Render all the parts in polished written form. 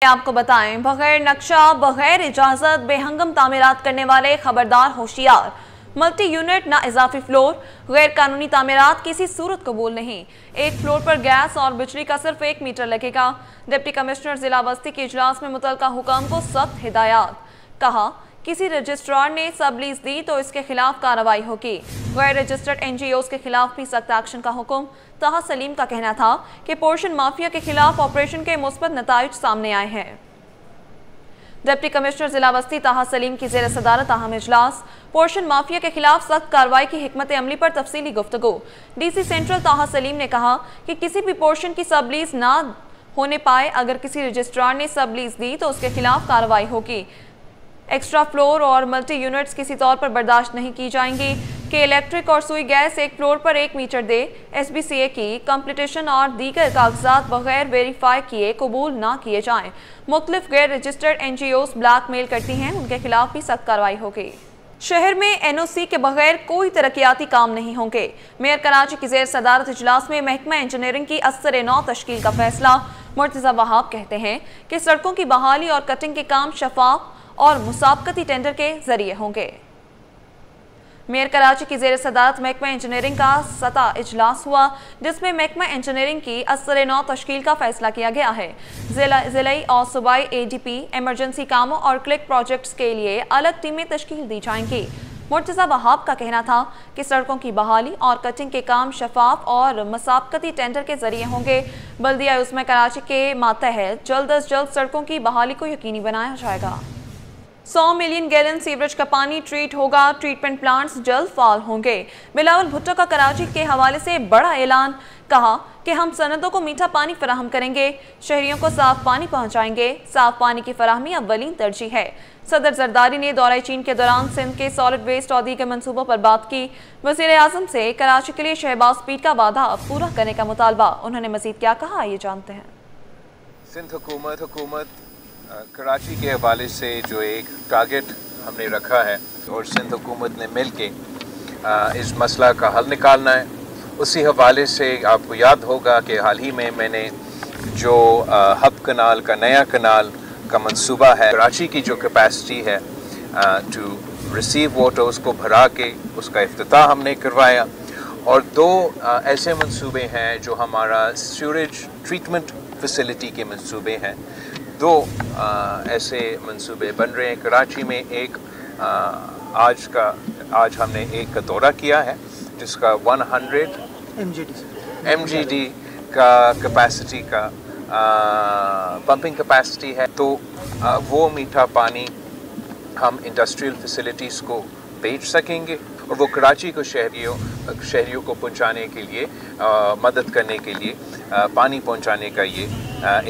आपको बताएं, बगैर नक्शा बगैर इजाजत बेहंगम तामीरात करने वाले खबरदार होशियार। मल्टी यूनिट ना इजाफी फ्लोर, गैर कानूनी तामीरात किसी सूरत कबूल नहीं। एक फ्लोर पर गैस और बिजली का सिर्फ 1 मीटर लगेगा। डिप्टी कमिश्नर जिला बस्ती के इजलास में मुतल्लिका हुकाम को सख्त हिदायत। कहा, किसी रजिस्ट्रार ने सब लीज दी तो इसके खिलाफ कार्रवाई होगी। गैर रजिस्टर्ड NGOs के खिलाफ भी सख्त एक्शन का हुक्म। ताहा सलीम का कहना था कि पोर्शन माफिया के खिलाफ ऑपरेशन के मुस्बत नताइज सामने आए हैं। डिप्टी कमिश्नर जिला बस्ती ताहा सलीम की जेर सदारत अहम इजलास। पोर्शन माफिया के खिलाफ सख्त कार्रवाई की हिकमत अमली पर तफसीली गुफ्तगू। DC सेंट्रल ताहा सलीम ने कहा कि किसी भी पोर्शन की सब लीज ना होने पाए। अगर किसी रजिस्ट्रार ने सब लीज दी तो उसके खिलाफ कार्रवाई होगी। एक्स्ट्रा फ्लोर और मल्टी यूनिट्स किसी तौर पर बर्दाश्त नहीं की जाएंगी कि इलेक्ट्रिक और सुई गैस एक फ्लोर पर 1 मीटर दे। SBCA की कंप्लीटेशन और दीगर कागजात बगैर वेरीफाई किए कबूल ना किए जाएं। मुख्तलिफ गैर रजिस्टर्ड NGOs ब्लैकमेल करती हैं, उनके खिलाफ भी सख्त कार्रवाई होगी। शहर में NOC के बगैर कोई तरक्याती काम नहीं होंगे। मेयर कराची की जेर सदारत इजलास में महकमा इंजीनियरिंग की असर नौ तश्कील का फैसला। मुर्तज़ा वहाब कहते हैं कि सड़कों की बहाली और कटिंग के काम शफाफ और मुसाबकती टेंडर के जरिए होंगे। मेयर कराची की जेर सदारत महकमा इंजीनियरिंग का सतह इजलास हुआ, जिसमें महकमा इंजीनियरिंग की असर नौ तश्कील का फैसला किया गया है। जिलाई और सूबाई ADP एमरजेंसी कामों और क्लिक प्रोजेक्ट्स के लिए अलग टीमें तश्कील दी जाएंगी। मुर्तज़ा वहाब का कहना था कि सड़कों की बहाली और कटिंग के काम शफाफ और मुसाबकती टेंडर के जरिए होंगे। बल्दिया उस्मा कराची के मातहत जल्द अज जल्द सड़कों की बहाली को यकीनी बनाया जाएगा। 100 मिलियन गैलन सीवरेज का पानी ट्रीट होगा। ट्रीटमेंट प्लांट्स जल्द फाल होंगे। बिलावल भुट्टो का कराची के हवाले से बड़ा ऐलान। कहा कि हम सनदों को मीठा पानी फराहम करेंगे, शहरियों को साफ पानी पहुंचाएंगे। साफ पानी की फराहमी अव्वलीन तरजीह है। सदर जरदारी ने दौरा चीन के दौरान सिंध के सॉलिड वेस्ट और दीगर मंसूबों पर बात की। वज़ीर आज़म से कराची के लिए शहबाज स्पीड का वादा पूरा करने का मुतालबा। उन्होंने मजीद क्या कहा, ये जानते हैं। सिंध हुकूमत कराची के हवाले से जो एक टारगेट हमने रखा है और सिंध हुकूमत ने मिल के इस मसला का हल निकालना है। उसी हवाले से आपको याद होगा कि हाल ही में मैंने जो हब कनाल का नया कनाल का मंसूबा है, कराची की जो कैपेसिटी है टू रिसीव वाटर, उसको भरा के उसका इफ्तिताह हमने करवाया। और 2 ऐसे मंसूबे हैं जो हमारा सीवरेज ट्रीटमेंट फैसिलिटी के मंसूबे हैं। 2 ऐसे मंसूबे बन रहे हैं कराची में। एक आज हमने एक का दौरा किया है जिसका 100 MGD का कैपेसिटी का पंपिंग कैपेसिटी है। तो वो मीठा पानी हम इंडस्ट्रियल फैसिलिटीज़ को बेच सकेंगे और वो कराची को शहरियों को पहुंचाने के लिए मदद करने के लिए पानी पहुंचाने का ये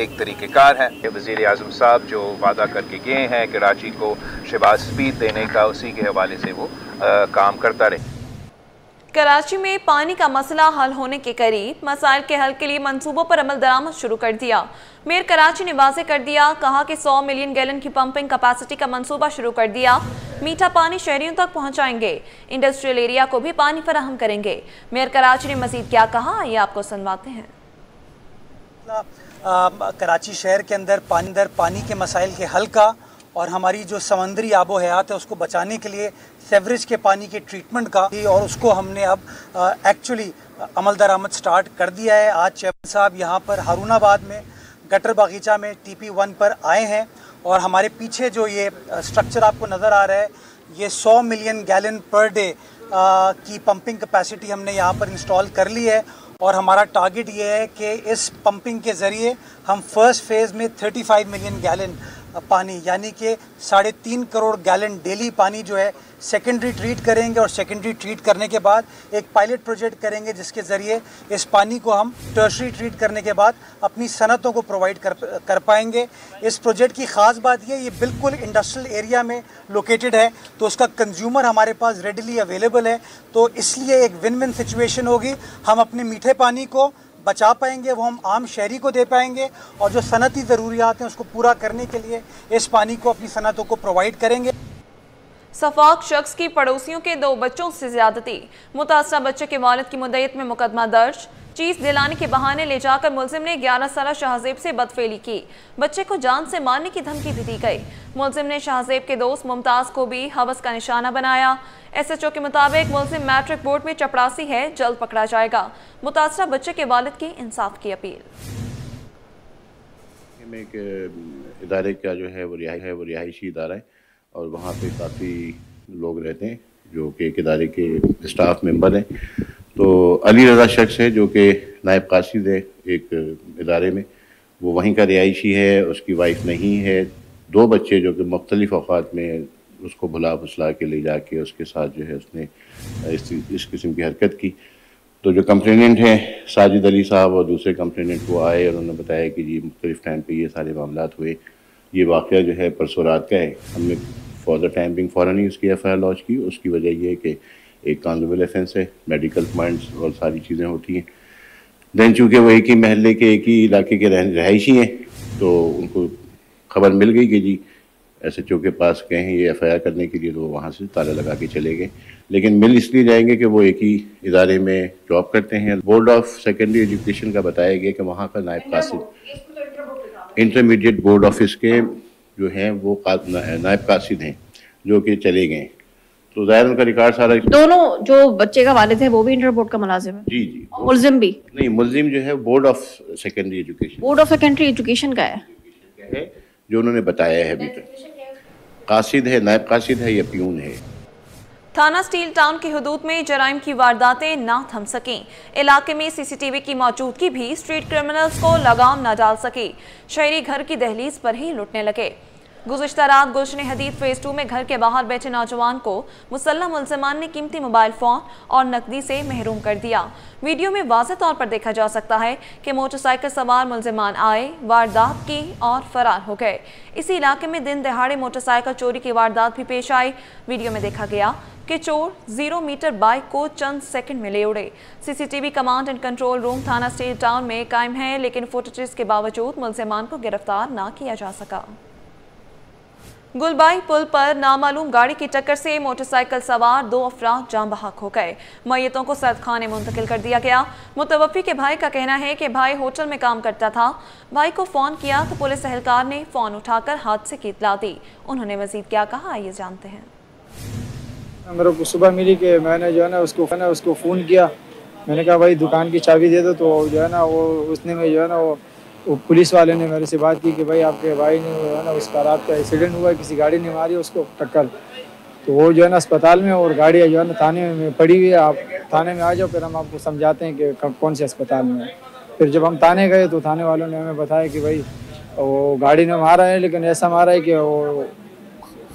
एक तरीक़ेकार है। वज़ीर आज़म साहब जो वादा करके गए हैं कराची को शहबाज स्पीड देने का, उसी के हवाले से वो काम करता रहे। कराची में पानी का मसला हल होने के करीब, मसाइल के हल के लिए मंसूबों पर अमल दरामद शुरू कर दिया। मेयर कराची ने वाज़े कर दिया, कहा कि 100 मिलियन गैलन की पंपिंग कैपेसिटी का मंसूबा शुरू कर दिया। मीठा पानी शहरियों तक पहुंचाएंगे, इंडस्ट्रियल एरिया को भी पानी फराहम करेंगे। मेयर कराची ने मजीद क्या कहा, ये आपको सुनवाते हैं। कराची शहर के अंदर पानी के मसाइल के हल का और हमारी जो समंदरी आबो हयात है उसको बचाने के लिए सेवरेज के पानी के ट्रीटमेंट का और उसको हमने अब एक्चुअली अमल दरामद स्टार्ट कर दिया है। आज चेयरमैन साहब यहाँ पर हारूनाबाद में गटर बागीचा में TP1 पर आए हैं और हमारे पीछे जो ये स्ट्रक्चर आपको नज़र आ रहा है, ये 100 मिलियन गैलन पर डे की पंपिंग कैपेसिटी हमने यहाँ पर इंस्टॉल कर ली है। और हमारा टारगेट ये है कि इस पंपिंग के ज़रिए हम फर्स्ट फेज़ में 35 मिलियन गैलन पानी यानी कि 3.5 करोड़ गैलन डेली पानी जो है सेकेंडरी ट्रीट करेंगे और सेकेंडरी ट्रीट करने के बाद एक पायलट प्रोजेक्ट करेंगे जिसके ज़रिए इस पानी को हम टर्शरी ट्रीट करने के बाद अपनी सनतों को प्रोवाइड कर पाएंगे। इस प्रोजेक्ट की ख़ास बात ये बिल्कुल इंडस्ट्रियल एरिया में लोकेटेड है, तो उसका कंज्यूमर हमारे पास रेडली अवेलेबल है, तो इसलिए एक विन विन सिचुएशन होगी। हम अपने मीठे पानी को बचा पाएंगे, वो हम आम शहरी को दे पाएंगे और जो सनती ज़रूरियात हैं उसको पूरा करने के लिए इस पानी को अपनी सनतों को प्रोवाइड करेंगे। सफाक शख्स की पड़ोसियों के 2 बच्चों से ज्यादती, मुतासरा बच्चे के वालिद की मुद्दत में मुकदमा दर्ज। चीज दिलाने के बहाने ले जाकर मुलजिम ने 11 साला शाहजेब से बदफेली की। बच्चे को जान से मारने की धमकी भी दी गई। मुलजिम ने शाहजेब के दोस्त मुमताज को भी हवस का निशाना बनाया। SHO के मुताबिक मुलजिम मैट्रिक बोर्ड में चपरासी है, जल्द पकड़ा जाएगा। मुतासरा बच्चे के वालिद की इंसाफ की अपील। एक इदारे का जो है वो रिहायशी इदारा है और वहाँ पे काफ़ी लोग रहते हैं जो कि एक इदारे के स्टाफ मेंबर हैं। तो अली रज़ा शख्स है जो कि नायब कासिद है एक इदारे में, वो वहीं का रिहायशी है, उसकी वाइफ नहीं है। 2 बच्चे जो कि मुख्तलिफ औक़ात में उसको भुला फुसला के ले जाके उसके साथ जो है उसने इस किस्म की हरकत की। तो जो कंप्लेनेंट हैं साजिद अली साहब और दूसरे कंप्लेनेंट वो आए और उन्होंने बताया कि जी मुख्तलिफ टाइम पे ये सारे मामलात हुए। ये वाक़या जो है परसों रात का है। हमने फॉर द टाइम बिंग फ़ौरन ही उसकी FIR लॉन्च की। उसकी वजह ये है कि एक कानूनी ऑफेंस है, मेडिकल पॉइंट्स और सारी चीज़ें होती हैं। दैन चूँकि वो एक ही महल्ले के एक ही इलाके के रहायशी हैं तो उनको खबर मिल गई कि जी SHO के पास गए हैं ये FIR करने के लिए, तो वहाँ से ताला लगा के चले गए। लेकिन मिल इसलिए जाएंगे कि वो एक ही इदारे में जॉब करते हैं। बोर्ड ऑफ सेकेंडरी एजुकेशन का बताया गया कि वहाँ का नायब कासिद इंटरमीडिएट बोर्ड ऑफिस के जो हैं वो नायब कासिद हैं जो कि चले गए। तो ज़ाहिर उनका रिकॉर्ड सारा। दोनों जो बच्चे का वालिद है वो भी इंटर बोर्ड का मुलाजिम है? जी, मुलजिम भी नहीं, मुलजिम जो है बोर्ड ऑफ सेकेंडरी एजुकेशन का है जो उन्होंने बताया है। अभी तक कासिद है, नायब कासिद है या प्यून है। थाना स्टील टाउन की हुदूद में जराइम की वारदातें ना थम सकें। इलाके में CCTV की मौजूदगी भी स्ट्रीट क्रिमिनल्स को लगाम न डाल सकी। शहरी घर की दहलीज पर ही लुटने लगे। गुज़िश्ता रात गुलशन हदीद फेज 2 में घर के बाहर बैठे नौजवान को मुसल्लह मुलज़मान ने कीमती मोबाइल फ़ोन और नकदी से महरूम कर दिया। वीडियो में वाज़ेह तौर पर देखा जा सकता है कि मोटरसाइकिल सवार मुलज़मान आए, वारदात की और फरार हो गए। इसी इलाके में दिन दहाड़े मोटरसाइकिल चोरी की वारदात भी पेश आई। वीडियो में देखा गया कि चोर 0 मीटर बाइक को चंद सेकंड में ले उड़े। CCTV command and control room थाना स्टील टाउन में कायम है, लेकिन फुटेजेस के बावजूद मुलज़मान को गिरफ्तार ना किया जा सका। गुलबाई पुल पर नामालूम गाड़ी की टक्कर से मोटरसाइकिल सवार 2 अफराद जान बहक हो गए। मय्यतों को सदखाने मुंतकिल कर दिया गया। मुतवफ़्फ़ी के भाई का कहना है कि भाई होटल में काम करता था। भाई को फ़ोन किया तो पुलिस एहलकार ने फ़ोन उठाकर हादसे की इत्तला दी। उन्होंने मज़ीद क्या कहा, आइए जानते हैं। मेरे को सुबह मिली कि मैंने जो है ना उसको फ़ोन किया। मैंने कहा भाई दुकान की चाबी दे दो, तो जो है ना वो उसने में जो है ना वो पुलिस वाले ने मेरे से बात की कि भाई आपके भाई ने जो है ना उसका रात का एक्सीडेंट हुआ है, किसी गाड़ी ने मारी उसको टक्कर। तो वो जो है ना अस्पताल में और गाड़ी जो है ना थाने में पड़ी हुई है। आप थाने में आ जाओ, फिर हम आपको समझाते हैं कि कौन से अस्पताल में है। फिर जब हम थाने गए तो थाने वालों ने हमें बताया कि भाई वो गाड़ी ने मारा है, लेकिन ऐसा मारा है कि वो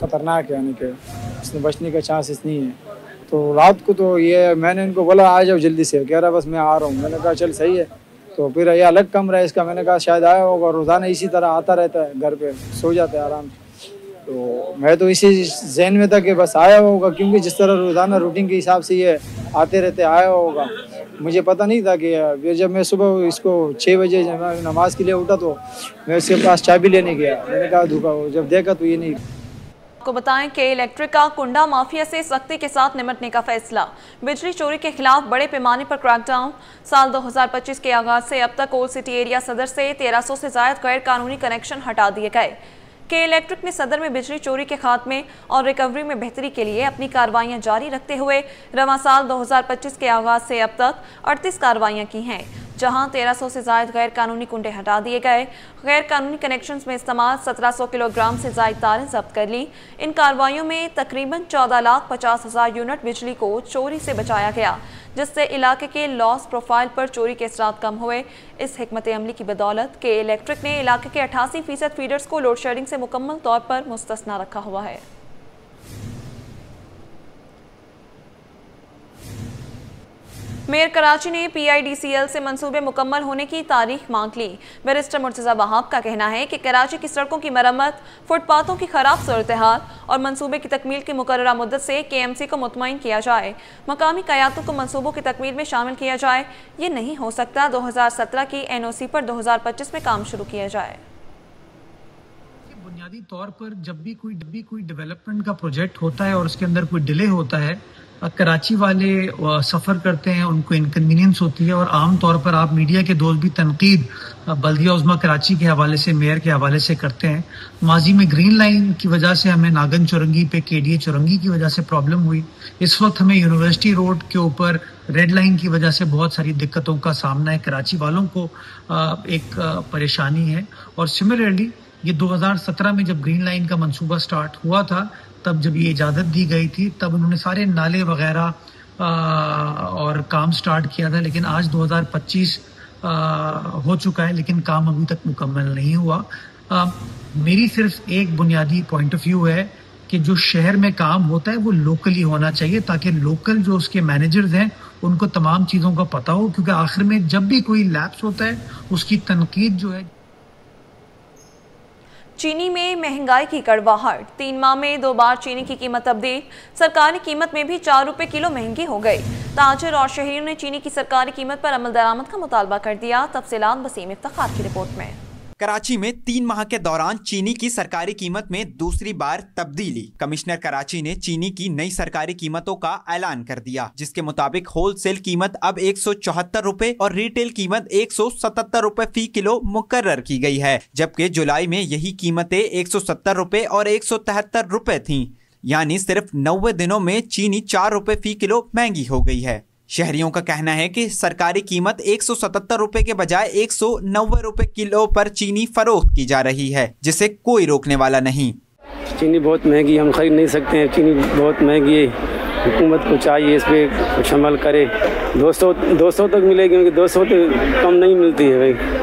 ख़तरनाक है, यानी कि उसने बचने का चांसेस नहीं है। तो रात को तो ये मैंने इनको बोला आ जाओ जल्दी से, कह रहा बस मैं आ रहा हूँ। मैंने कहा चल सही है। तो फिर ये अलग कमरा है इसका, मैंने कहा शायद आया होगा, रोज़ाना इसी तरह आता रहता है, घर पे सो जाता है आराम से। तो मैं तो इसी जहन में था कि बस आया होगा, क्योंकि जिस तरह रोज़ाना रूटीन के हिसाब से ये आते रहते आया होगा। मुझे पता नहीं था कि जब मैं सुबह इसको 6 बजे नमाज के लिए उठा तो मैं उसके पास चाबी लेने गया। मैंने कहा धोखा, जब देखा तो ये नहीं। आपको बताएं कि इलेक्ट्रिक का कुंडा माफिया से सख्ती के साथ निपटने का फैसला। बिजली चोरी के खिलाफ बड़े पैमाने पर क्रैकडाउन। साल 2025 के आगाज से अब तक ओल्ड सिटी एरिया सदर से 1300 से ज्यादा गैर कानूनी कनेक्शन हटा दिए गए। के इलेक्ट्रिक ने सदर में बिजली चोरी के खात्मे और रिकवरी में बेहतरी के लिए अपनी कार्रवाइयां जारी रखते हुए रवां साल 2025 के आगाज से अब तक 38 कार्रवाइयां की हैं, जहां 1300 से ज्यादा गैर कानूनी कुंडे हटा दिए गए। गैर कानूनी कनेक्शंस में इस्तेमाल 1700 किलोग्राम से ज्यादा तारें जब्त कर ली। इन कार्रवाइयों में तकरीबन 14,50,000 यूनिट बिजली को चोरी से बचाया गया, जिससे इलाके के लॉस प्रोफाइल पर चोरी के असरात कम हुए। इस हिकमत अमली की बदौलत के इलेक्ट्रिक ने इलाके के 88% फीडर्स को लोड शेडिंग से मुकम्मल तौर पर मुस्तस्ना रखा हुआ है। मेयर कराची ने PIDCL से मंसूबे मुकम्मल होने की तारीख मांग ली। बैरिस्टर मुर्तज़ा वहाब का कहना है कि कराची की सड़कों की मरम्मत, फुटपाथों की खराब सूरत हाल और मंसूबे की तकमील की मुकर्ररा मुद्दत से KMC को मुतमईन किया जाए। मकामी क़यादतों को मंसूबों की तकमील में शामिल किया जाए। ये नहीं हो सकता 2017 की NOC पर 2025 में काम शुरू किया जाए। बुनियादी तौर पर जब भी कोई डेवलपमेंट का प्रोजेक्ट होता है और उसके अंदर कोई डिले होता है, कराची वाले सफ़र करते हैं, उनको इनकन्वीनियंस होती है। और आम तौर पर आप मीडिया के दोस्त भी तनकीद बल्दिया उज़्मा कराची के हवाले से, मेयर के हवाले से करते हैं। माजी में ग्रीन लाइन की वजह से हमें नागन चौरंगी पे KDA चौरंगी की वजह से प्रॉब्लम हुई। इस वक्त हमें यूनिवर्सिटी रोड के ऊपर रेड लाइन की वजह से बहुत सारी दिक्कतों का सामना है। कराची वालों को एक परेशानी है। और सिमिलरली ये 2017 में जब ग्रीन लाइन का मंसूबा स्टार्ट हुआ था, तब जब ये इजाज़त दी गई थी, तब उन्होंने सारे नाले वगैरह और काम स्टार्ट किया था। लेकिन आज 2025 हो चुका है, लेकिन काम अभी तक मुकम्मल नहीं हुआ। मेरी सिर्फ एक बुनियादी पॉइंट ऑफ व्यू है कि जो शहर में काम होता है वो लोकली होना चाहिए, ताकि लोकल जो उसके मैनेजर्स हैं उनको तमाम चीज़ों का पता हो, क्योंकि आखिर में जब भी कोई लैप्स होता है उसकी तनकीद जो है। चीनी में महंगाई की कड़वाहट, 3 माह में 2 बार चीनी की कीमत तब्दील, सरकारी कीमत में भी 4 रुपए किलो महंगी हो गई। ताजिर और शहरियों ने चीनी की सरकारी कीमत पर अमल दरामद का मुतालबा कर दिया। तफसीलात वसीम इफ्तिखार की रिपोर्ट में। कराची में 3 माह के दौरान चीनी की सरकारी कीमत में दूसरी बार तब्दीली। कमिश्नर कराची ने चीनी की नई सरकारी कीमतों का ऐलान कर दिया, जिसके मुताबिक होलसेल कीमत अब 174 रुपए और रिटेल कीमत 177 रुपए फी किलो मुकर्रर की गई है, जबकि जुलाई में यही कीमतें 170 रुपए और 173 रुपए थीं। यानी सिर्फ 90 दिनों में चीनी 4 रुपए फी किलो महंगी हो गई है। शहरियों का कहना है कि सरकारी कीमत 177 रुपए के बजाय 190 रुपए किलो पर चीनी फरोख्त की जा रही है, जिसे कोई रोकने वाला नहीं। चीनी बहुत महंगी, हम खरीद नहीं सकते हैं। चीनी बहुत महंगी है, हुकूमत को चाहिए इस पर कुछ अमल करे। 200 तक मिलेगी, क्योंकि 200 तो कम नहीं मिलती है भाई।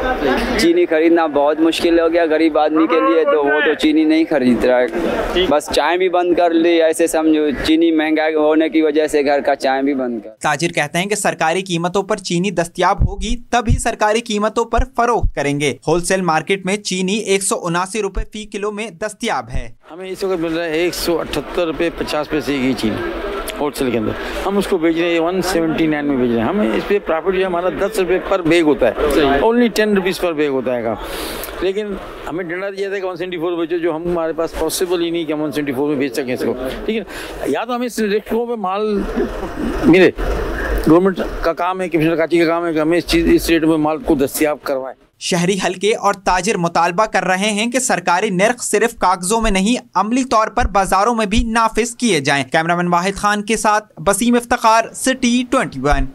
चीनी खरीदना बहुत मुश्किल हो गया गरीब आदमी के लिए, तो वो तो चीनी नहीं खरीद रहा है। बस चाय भी बंद कर ली, ऐसे समझो चीनी महंगाई होने की वजह से घर का चाय भी बंद कर। ताजिर कहते हैं कि सरकारी कीमतों पर चीनी दस्तयाब होगी तभी सरकारी कीमतों पर फरोख्त करेंगे। होलसेल मार्केट में चीनी 179 रुपए फी किलो में दस्तयाब है। हमें इस वक्त मिल रहा है 178 रुपए 50 पैसे की चीनी होलसेल के अंदर। हम उसको बेच रहे हैं 179 में बेच रहे हैं। हमें इस पे प्रॉफिट जो है हमारा 10 रुपए पर बैग होता है, ओनली 10 रुपीज़ पर बैग होता है। लेकिन हमें डंडा दिया था कि 174 बेचो, जो हम हमारे पास पॉसिबल ही नहीं कि हम 174 में बेच सकें इसको। ठीक है, या तो हमें इस रेटों पे माल मिले, गवर्नमेंट का काम है, कमिश्नर कराची का काम है कि हमें इस रेट में माल को दस्तयाब करवाएं। शहरी हल्के और ताजिर मुतालबा कर रहे हैं कि सरकारी निर्ख सिर्फ कागजों में नहीं, अमली तौर पर बाजारों में भी नाफिज किए जाएं। कैमरामैन वाहिद खान के साथ वसीम इफ्तिखार, सिटी 21।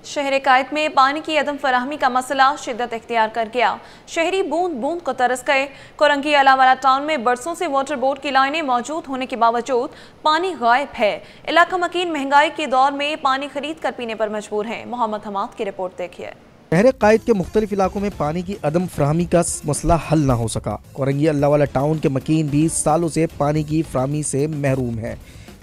शहर कायद में पानी की अदम फराहमी का मसला शिद्दत इख्तियार कर गया। शहरी बूंद बूंद को तरस गए। कोरंगी अलावाला टाउन में बरसों से वाटर बोर्ड की लाइनें मौजूद होने के बावजूद पानी गायब है। इलाका मकीन महंगाई के दौर में पानी खरीद कर पीने पर मजबूर है। मोहम्मद हमाद की रिपोर्ट देखिए। शहर कायद के मुख्तलिफ इलाकों में पानी की अदम फराहमी का मसला हल न हो सका। कोरंगी अल्लाहवाला टाउन के मकीन भी सालों से पानी की फराहमी से महरूम है।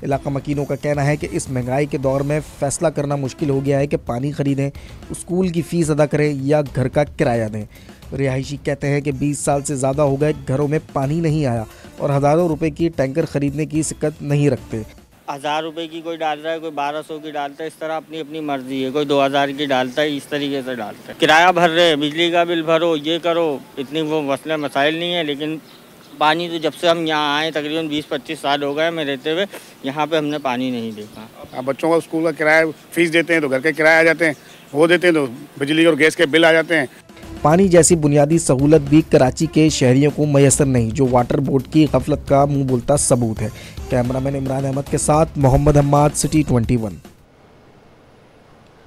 इलाका मकीनों का कहना है कि इस महंगाई के दौर में फैसला करना मुश्किल हो गया है कि पानी खरीदें, स्कूल की फ़ीस अदा करें या घर का किराया दें। रिहायशी कहते हैं कि 20 साल से ज़्यादा हो गए घरों में पानी नहीं आया और हज़ारों रुपए की टैंकर खरीदने की शिक्कत नहीं रखते। 1000 रुपए की कोई डाल रहा है, कोई 1200 की डालता है, इस तरह अपनी अपनी मर्जी है। कोई 2000 की डालता है, इस तरीके से डालता है। किराया भर रहे, बिजली का बिल भरो, ये करो, इतनी वो मसले मसाइल नहीं है। लेकिन पानी तो जब से हम यहाँ आए तकरीबन 20-25 साल हो गए मैं रहते हुए, यहाँ पे हमने पानी नहीं देखा। बच्चों का स्कूल का किराया फीस देते हैं तो घर के किराया आ जाते हैं, वो देते हैं तो बिजली और गैस के बिल आ जाते हैं। पानी जैसी बुनियादी सहूलत भी कराची के शहरियों को मैसर नहीं, जो वाटर बोर्ड की गफलत का मुंह बोलता सबूत है। कैमरामैन इमरान अहमद के साथ मोहम्मद हम्माद, सिटी 21।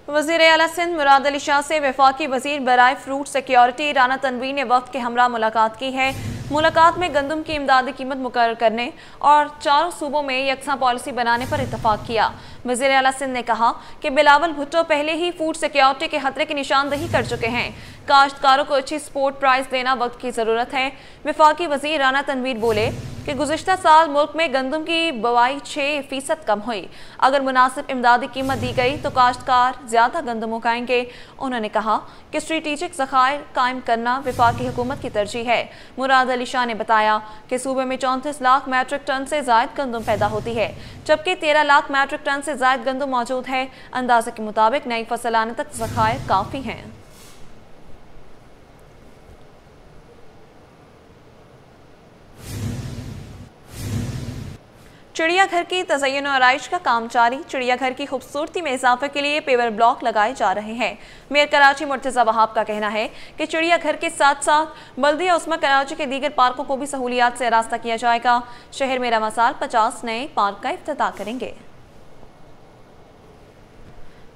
वज़ीर आला सिंध मुराद अली शाह से वफाकी वज़ीर बराए फ्रूट सिक्योरिटी राना तनवीर ने वक्त के हमरा मुलाकात की है। मुलाकात में गंदम की इमदादी कीमत मुकर्रर करने और चारों सूबों में यकसा पॉलिसी बनाने पर इत्तफाक किया। वज़ीर आला सिंध ने कहा कि बिलावल भुट्टो पहले ही फूड सिक्योरिटी के खतरे की निशानदही कर चुके हैं। काश्तकारों को अच्छी सपोर्ट प्राइस देना वक्त की ज़रूरत है। वफाकी वज़ीर राना तनवीर बोले कि गुज़िश्ता साल मुल्क में गंदम की बुआई 6% कम हुई। अगर मुनासिब इमदादी कीमत दी गई तो काश्तकार ज़्यादा गंदम उगाएंगे। उन्होंने कहा कि स्ट्रेटेजिक ज़खायर कायम करना वफाकी हुकूमत की तरजीह है। मुराद अली शाह ने बताया कि सूबे में 34 लाख मैट्रिक टन से ज़ायद गंदम पैदा होती है, जबकि 13 लाख मैट्रिक टन से ज़ायद गंदम मौजूद है। अंदाजे के मुताबिक नई फसल आने तक ज़खायर काफ़ी हैं। चिड़ियाघर की तज़य्युन और आराइश का काम जारी। चिड़ियाघर की खूबसूरती में इजाफे के लिए पेवर ब्लॉक लगाए जा रहे हैं। मेयर कराची मुर्तज़ा वहाब का कहना है कि चिड़ियाघर के साथ साथ बल्दिया उस्मा कराची के दीगर पार्कों को भी सहूलियात से रास्ता किया जाएगा। शहर में रवां साल 50 नए पार्क का इफ्तिताह करेंगे।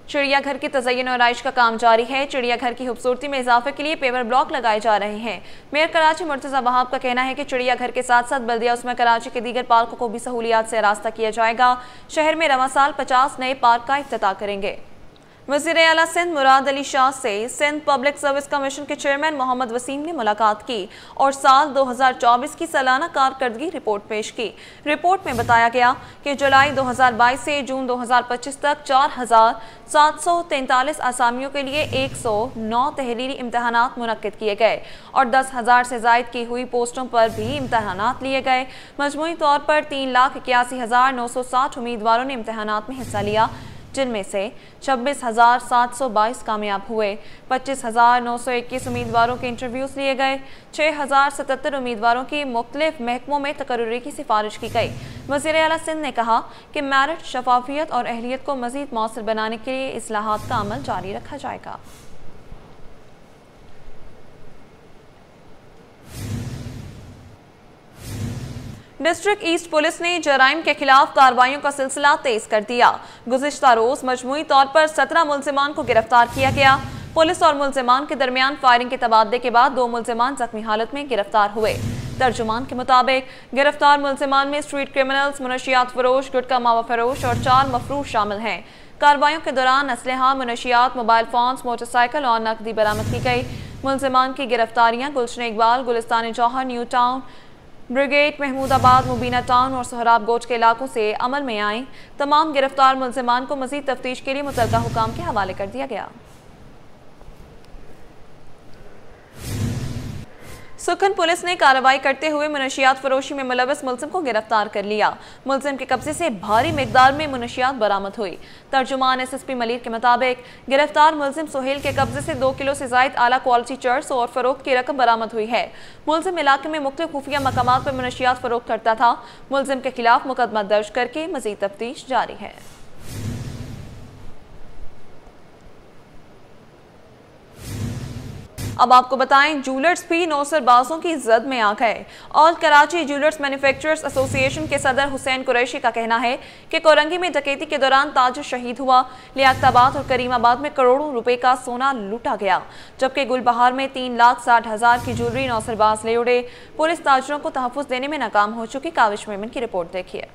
चिड़ियाघर की तज़य्युन और आराइश का काम जारी है। चिड़ियाघर की खूबसूरती में इजाफे के लिए पेवर ब्लॉक लगाए जा रहे हैं। मेयर कराची मुर्तज़ा वहाब का कहना है कि चिड़ियाघर के साथ साथ बल्दिया उस्मा कराची के दीगर पार्कों को भी सहूलियात से रास्ता किया जाएगा। शहर में रवां साल 50 नए पार्क का इफ्तिताह करेंगे। वज़ीर आला सिंध मुराद अली शाह से सिंध पब्लिक सर्विस कमीशन के चेयरमैन मोहम्मद वसीम ने मुलाकात की और साल 2024 की सालाना कारकर्दगी रिपोर्ट पेश की। रिपोर्ट में बताया गया कि जुलाई 2022 से जून 2025 तक 4743 आसामियों के लिए 109 तहरीरी इम्तहानात मुनक्किद किए गए और 10,000 से ज़ायद की हुई पोस्टों पर भी इम्तहानात लिए गए। मजमूई तौर पर 3,81,960 उम्मीदवारों ने इम्तहानात में हिस्सा लिया, जिनमें से 26,722 कामयाब हुए। 25,921 उम्मीदवारों के इंटरव्यूज लिए गए। 6,077 उम्मीदवारों की मुख्तलिफ महकमों में तकर्रुरी की सिफारिश की गई। वज़ीर आला सिंध ने कहा कि मेरिट, शफाफियत और अहलियत को मज़ीद मौसर बनाने के लिए इस्लाहात का अमल जारी रखा जाएगा। डिस्ट्रिक्ट ईस्ट पुलिस ने जराइम के खिलाफ कार्रवाइयों का सिलसिला तेज कर दिया। गुज़िश्ता रोज मजमूई तौर पर 17 मुल्ज़िमान को गिरफ्तार किया गया। पुलिस और मुल्ज़िमान के दरमियान फायरिंग के तबादले के बाद 2 मुल्ज़िमान जख्मी हालत में गिरफ्तार हुए। तर्जुमान के मुताबिक गिरफ्तार मुल्ज़िमान में स्ट्रीट क्रिमिनल्स, मुनशियात फरोश, गुटखा मावा फरोश और 4 मफरूश शामिल हैं। कार्रवाइयों के दौरान असलहा, मुनशियात, मोबाइल फोन्स, मोटरसाइकिल और नकदी बरामद की गई। मुल्ज़िमान की गिरफ्तारियां Gulshan Iqbal, Gulistan Jauhar, new town brigade, Mahmoodabad, Mubina town और सोहराब गोच के इलाकों से अमल में आए। तमाम गिरफ्तार मुल्ज़िमान को मज़ीद तफ्तीश के लिए मुतल्लिका हुकाम के हवाले कर दिया गया। सुखन पुलिस ने कार्रवाई करते हुए मुनशियात फरोशी में मुलविस मुल्ज़िम को गिरफ्तार कर लिया। मुल्ज़िम के कब्जे से भारी मिकदार में मुनशियात बरामद हुई। तर्जुमान SSP मलिक के मुताबिक गिरफ्तार मुल्ज़िम सुहेल के कब्जे से 2 किलो से ज़ायद आला क्वालिटी चर्स और फरोख्त की रकम बरामद हुई है। मुल्ज़िम इलाके में मुख्तलिफ खुफिया मकामात पर मुनशियात फरोख्त करता था। मुल्ज़िम के खिलाफ मुकदमा दर्ज करके मज़ीद तफ्तीश जारी है। अब आपको बताएं, जूलर्स भी नौसरबाजों की जद में आ गए। All Karachi jewellers manufacturers association के सदर हुसैन कुरैशी का कहना है कि कोरंगी में डकैती के दौरान ताजिर शहीद हुआ। लियाकताबाद और करीमाबाद में करोड़ों रुपए का सोना लूटा गया, जबकि गुलबहार में 3,60,000 की ज्वेलरी नौसरबाज ले उड़े। पुलिस ताजिरों को तहफ़्फ़ुज़ देने में नाकाम हो चुकी। काविश मेमन की रिपोर्ट देखिए।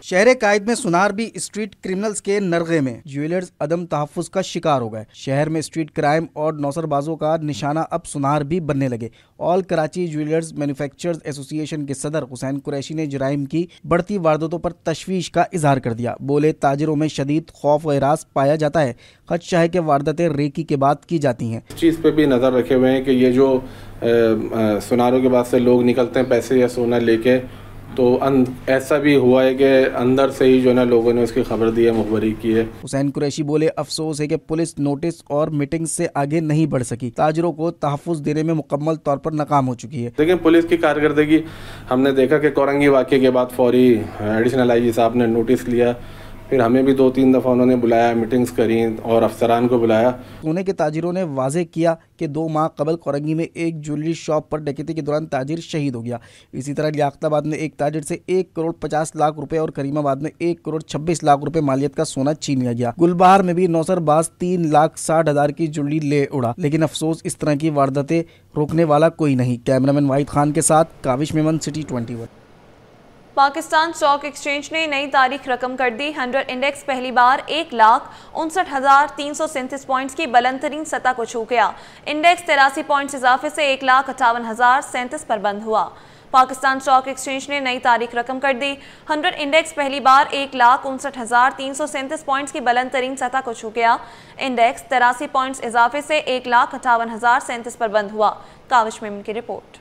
शहर कायद में सुनार भी स्ट्रीट क्रिमिनल्स के नरगे में। ज्वेलर्स अदम तहफ़्फ़ुज़ का शिकार हो गए। शहर में स्ट्रीट क्राइम और नौसरबाजों का निशाना अब सुनार भी बनने लगे। All Karachi jewellers manufacturers association के सदर हुसैन कुरैशी ने जराइम की बढ़ती वारदातों पर तशवीश का इजहार कर दिया। बोले, ताजिरों में शदीद खौफ व हिरास पाया जाता है। खदशा है कि वारदातें रेकी के बाद की जाती हैं। इस चीज़ पे भी नज़र रखे हुए हैं कि ये जो सुनारों के बाद से लोग निकलते हैं पैसे या सोना लेके, तो ऐसा भी हुआ है कि अंदर से ही जो है ना लोगों ने उसकी खबर दी है, मुखबरी की है। हुसैन कुरैशी बोले, अफसोस है कि पुलिस नोटिस और मीटिंग से आगे नहीं बढ़ सकी। ताजिरों को तहफ़्फ़ुज़ देने में मुकम्मल तौर पर नाकाम हो चुकी है। लेकिन पुलिस की कारकर्दगी हमने देखा कि कोरंगी वाक़े के बाद फौरी एडिशनल IG साहब ने नोटिस लिया, फिर हमें भी 2-3 दफ़ा उन्होंने बुलाया, मीटिंग्स करी और अफसरान को बुलाया। सोने के ताजिरों ने वाजे किया कि 2 माह कबल कोरंगी में एक ज्वेलरी शॉप पर डकैती के दौरान ताजिर शहीद हो गया। इसी तरह लियाकताबाद में एक ताजिर से 1 करोड़ 50 लाख रुपए और करीमाबाद में 1 करोड़ 26 लाख रुपए मालियत का सोना छीन लिया गया। गुलबहार में भी नौसरबाज 3,60,000 की ज्वेलरी ले उड़ा। लेकिन अफसोस, इस तरह की वारदातें रोकने वाला कोई नहीं। कैमरामैन वाहिद खान के साथ Kavish Memon, city 21। Pakistan stock exchange ने नई तारीख रकम कर दी। 100 इंडेक्स पहली बार 1,59,337 पॉइंट्स की बुलंद तरीन सतह को छू गया। इंडेक्स 83 पॉइंट्स इजाफे से 1,58,037 पर बंद हुआ। पाकिस्तान स्टॉक एक्सचेंज ने नई तारीख रकम कर दी। 100 इंडेक्स पहली बार 1,59,337 पॉइंट्स की बुलंद तरीन सतह को छू गया। इंडेक्स 83 पॉइंट्स इजाफे से 1,58,037 पर बंद हुआ। काविश मेमन की रिपोर्ट।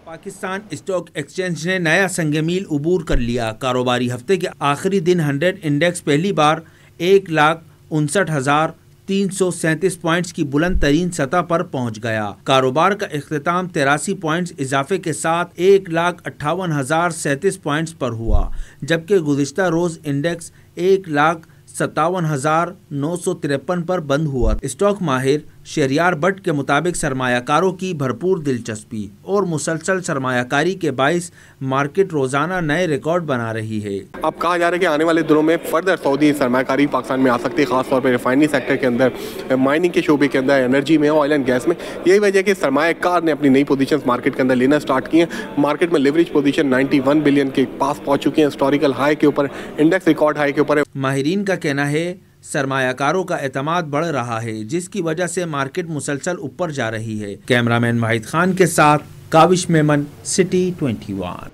पाकिस्तान स्टॉक एक्सचेंज ने नया संगमील उबूर कर लिया। कारोबारी हफ्ते के आखिरी दिन 100 इंडेक्स पहली बार 1,59,000 337 पॉइंट्स की बुलंद तरीन सतह पर पहुंच गया। कारोबार का इख्तिताम 83 पॉइंट्स इजाफे के साथ 1,58,037 पॉइंट्स पर हुआ, जबकि गुज़िश्ता रोज इंडेक्स 1,57,953 पर बंद हुआ। स्टॉक माहिर शहरियार भट्ट के मुताबिक सरमायाकारों की भरपूर दिलचस्पी और मुसलसल सरमायाकारी के बाइस मार्केट रोजाना नए रिकॉर्ड बना रही है। अब कहा जा रहा है कि आने वाले दिनों में फर्दर सऊदी सरमायाकारी पाकिस्तान में आ सकती है, खासतौर पर रिफाइनरी सेक्टर के अंदर, माइनिंग के शोबे के अंदर, एनर्जी में, ऑयल एंड गैस में। यही वजह है कि सरमायाकार ने अपनी नई पोजीशंस मार्केट के अंदर लेना स्टार्ट की हैं। मार्केट में लिवरेज पोजीशन 91 बिलियन के पास पहुंच चुकी है, हिस्टोरिकल हाई के ऊपर, इंडेक्स रिकॉर्ड हाई के ऊपर है। माहिरीन का कहना है सरमायाकारों का एतमाद बढ़ रहा है, जिसकी वजह से मार्केट मुसलसल ऊपर जा रही है। कैमरामैन वाहिद खान के साथ काविश मेमन, सिटी 21।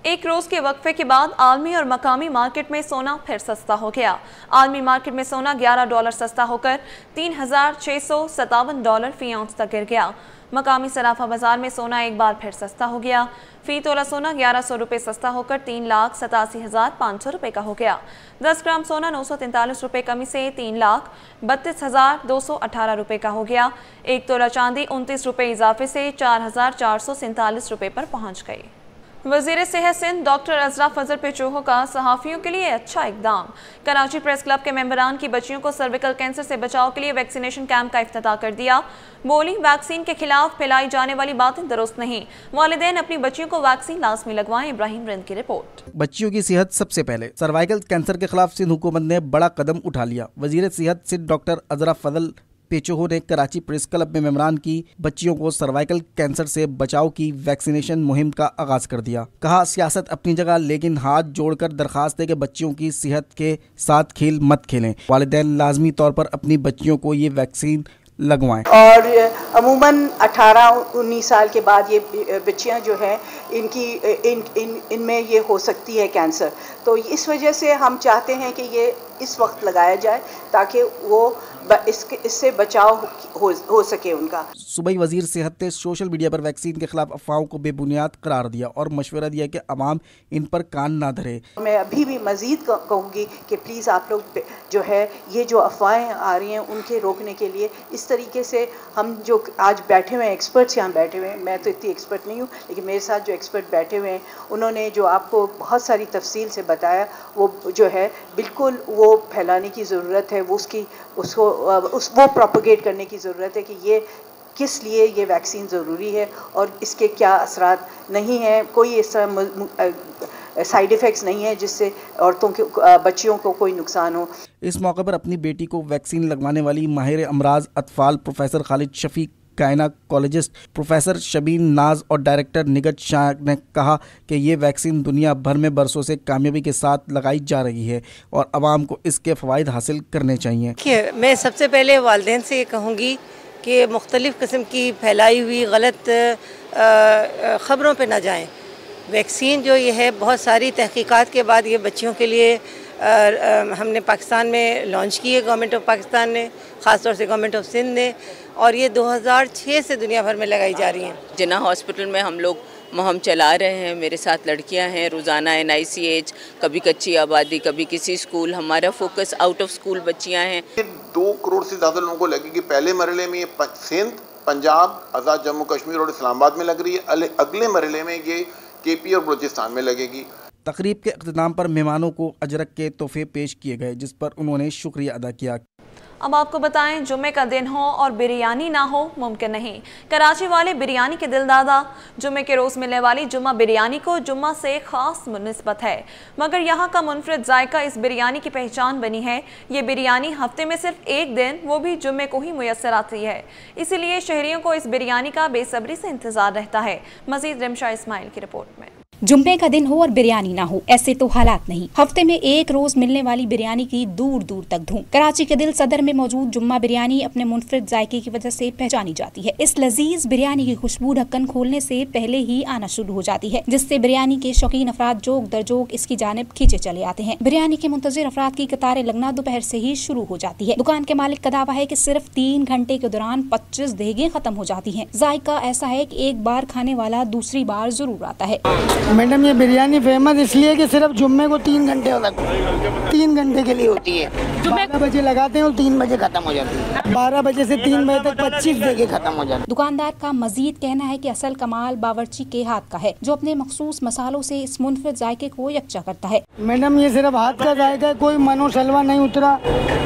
एक रोज के वक्फे के बाद आलमी और मकामी मार्केट में सोना फिर सस्ता हो गया। आलमी मार्केट में सोना $11 सस्ता होकर $3,657 फी औंस तक गिर गया। मकामी सराफा बाजार में सोना एक बार फिर सस्ता हो गया। फी तोला सोना 1100 रुपये सस्ता होकर 3,87,500 रुपये का हो गया। 10 ग्राम सोना 943 रुपये कमी से 3,32,218 रुपये का हो गया। एक तोला चांदी 29 रुपये इजाफे से 4,447 रुपये पर पहुंच गई। वज़ीर सेहत सिंध डॉक्टर अजरा फजल पेचोहो का सहाफ़ियों के लिए अच्छा इक़दाम। कराची प्रेस क्लब के मेंबरान की बच्चियों को सर्विकल कैंसर से बचाव के लिए वैक्सीनेशन कैंप का इफ्तिताह कर दिया। बोली, वैक्सीन के खिलाफ फैलाई जाने वाली बातें दुरुस्त नहीं, वालिदैन अपनी बच्चियों को वैक्सीन लाजमी लगवाएं। इब्राहिम रिंद की रिपोर्ट। बच्चियों की सेहत सबसे पहले। सर्वाइकल कैंसर के खिलाफ सिंध हुकूमत ने बड़ा कदम उठा लिया। वज़ीर सेहत सिंध डॉक्टर अजरा फजल पेचोहो ने कराची प्रेस क्लब में मेंबरान की बच्चियों को सर्वाइकल कैंसर से बचाव की वैक्सीनेशन मुहिम का आगाज कर दिया। कहा, सियासत अपनी जगह, लेकिन हाथ जोड़कर दरखास्त है कि बच्चियों की सेहत के साथ खेल मत खेलें। वालिदैन लाजमी तौर पर अपनी बच्चियों को ये वैक्सीन लगवाएं। और अमूमन 18-19 साल के बाद ये बच्चियां जो है इनमें ये हो सकती है कैंसर, तो इस वजह से हम चाहते हैं कि ये इस वक्त लगाया जाए ताकि वो इससे बचाव हो सके उनका। सूबाई वजीर सेहत ने सोशल मीडिया पर वैक्सीन के खिलाफ अफवाहों को बेबुनियाद करार दिया और मशवरा दिया कि अवाम इन पर कान ना धरे। मैं अभी भी मज़ीद कहूँगी कि प्लीज़ आप लोग जो है ये जो अफवाहें आ रही हैं उनके रोकने के लिए इस तरीके से हम जो आज बैठे हुए हैं, एक्सपर्ट्स यहाँ बैठे हुए हैं, मैं तो इतनी एक्सपर्ट नहीं हूँ, लेकिन मेरे साथ जो एक्सपर्ट बैठे हुए हैं उन्होंने जो आपको बहुत सारी तफसील से बताया, वो जो है बिल्कुल वो फैलाने की ज़रूरत है, वो प्रोपोगेट करने की ज़रूरत है कि ये किस लिए ये वैक्सीन ज़रूरी है और इसके क्या असरात नहीं हैं, कोई इस तरह साइड इफ़ेक्ट्स नहीं है जिससे औरतों के बच्चियों को कोई नुकसान हो। इस मौके पर अपनी बेटी को वैक्सीन लगवाने वाली माहिर अमराज अतफाल professor Khalid Shafiq, gynaecologist professor Shabeen Naz और डायरेक्टर निगत शाह ने कहा कि ये वैक्सीन दुनिया भर में बरसों से कामयाबी के साथ लगाई जा रही है और आवाम को इसके फ़वाइद हासिल करने चाहिए। मैं सबसे पहले वालिदैन से ये कहूँगी कि मुख्तलिफ़ किस्म की फैलाई हुई गलत ख़बरों पर ना जाएँ। वैक्सीन जो ये है बहुत सारी तहकीकात के बाद ये बच्चियों के लिए हमने पाकिस्तान में लॉन्च की है, गवर्नमेंट ऑफ पाकिस्तान ने, ख़ास तौर से गवर्नमेंट ऑफ सिंध ने, और ये 2006 से दुनिया भर में लगाई जा रही हैं। जिन्ना हॉस्पिटल में हम लोग मुहिम चला रहे हैं, मेरे साथ लड़कियां हैं, रोज़ाना NICH, कभी कच्ची आबादी, कभी किसी स्कूल, हमारा फोकस आउट ऑफ स्कूल बच्चियां हैं। 2 करोड़ से ज़्यादा लोगों को लगेगी। पहले मरहले में ये सिंध, पंजाब, आज़ाद जम्मू कश्मीर और इस्लामाबाद में लग रही है, अगले मरहले में ये KP और बलूचिस्तान में लगेगी। तकरीब के इख्तिताम पर मेहमानों को अजरक के तोहफे पेश किए गए, जिस पर उन्होंने शुक्रिया अदा किया। अब आपको बताएं, जुम्मे का दिन हो और बिरयानी ना हो मुमकिन नहीं। कराची वाले बिरयानी के दिलदादा। जुम्मे के रोज़ मिलने वाली जुम्मा बिरयानी को जुम्मा से ख़ास निस्बत है, मगर यहाँ का मुनफरिद जायका इस बिरयानी की पहचान बनी है। ये बिरयानी हफ्ते में सिर्फ एक दिन, वो भी जुम्मे को ही मुयस्सर आती है, इसीलिए शहरियों को इस बिरयानी का बेसब्री से इंतज़ार रहता है। मज़ीद रिमशा इस्माइल की रिपोर्ट में। जुम्मे का दिन हो और बिरयानी ना हो, ऐसे तो हालात नहीं। हफ्ते में एक रोज मिलने वाली बिरयानी की दूर दूर तक धूम। कराची के दिल सदर में मौजूद जुम्मा बिरयानी अपने मुनफरिद जायके की वजह से पहचानी जाती है। इस लजीज बिरयानी की खुशबू ढक्कन खोलने से पहले ही आना शुरू हो जाती है, जिससे बिरयानी के शौकीन अफराद जोक दर जोक इसकी जानिब खींचे चले आते हैं। बिरयानी के मुंतजिर अफराद की कतारें लगना दोपहर से ही शुरू हो जाती है। दुकान के मालिक का दावा है कि सिर्फ 3 घंटे के दौरान 25 देगें खत्म हो जाती हैं। जायका ऐसा है कि एक बार खाने वाला दूसरी बार जरूर आता है। मैडम ये बिरयानी फेमस इसलिए कि सिर्फ जुम्मे को 3 घंटे होता है, 3 घंटे के लिए होती है। 12 बजे लगाते हैं और 3 बजे खत्म हो जाती है। 12 बजे से 3 बजे तक 25 देके खत्म हो जाती है। दुकानदार का मजीद कहना है कि असल कमाल बावर्ची के हाथ का है, जो अपने मखसूस मसालों से इस मुनफरिद जायके को यकजा करता है। मैडम ये सिर्फ हाथ का जायका है, कोई मनो शलवा नहीं उतरा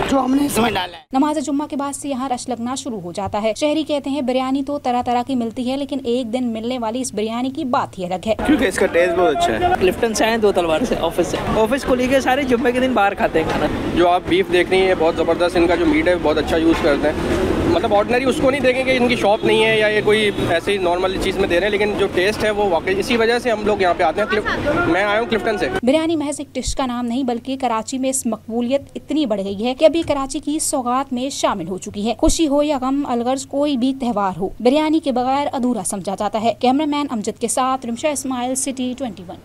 जो हमने इसमें डाला है। नमाज जुम्मा के बाद से यहाँ रश लगना शुरू हो जाता है। शहरी कहते हैं बिरयानी तो तरह तरह की मिलती है, लेकिन एक दिन मिलने वाली इस बिरयानी की बात ही अलग है, क्योंकि इसका टेस्ट बहुत अच्छा है। क्लिफ्टन से आए 2 तलवार से, ऑफिस को लेके सारे जुम्मे के दिन बाहर खाते हैं खाना। जो आप बीफ देख रही है बहुत ज़बरदस्त, इनका जो मीट है बहुत अच्छा यूज़ करते हैं। मतलब ऑर्डिनरी उसको नहीं देखेंगे, इनकी शॉप नहीं है या ये कोई ऐसी नॉर्मल चीज़ में दे रहे हैं, लेकिन जो टेस्ट है वो वाकई इसी वजह से हम लोग यहाँ पे आते हैं। मैं आया हूँ क्लिफ्टन से। बिरयानी महज एक डिश का नाम नहीं, बल्कि कराची में इस मकबूलियत इतनी बढ़ गई है कि अभी कराची की सौगात में शामिल हो चुकी है। खुशी हो या गम, अलगर्ज कोई भी त्यौहार हो, बिरयानी के बगैर अधूरा समझा जाता है। कैमरामैन अमजद के साथ रिमशा इस्माइल, सिटी 21।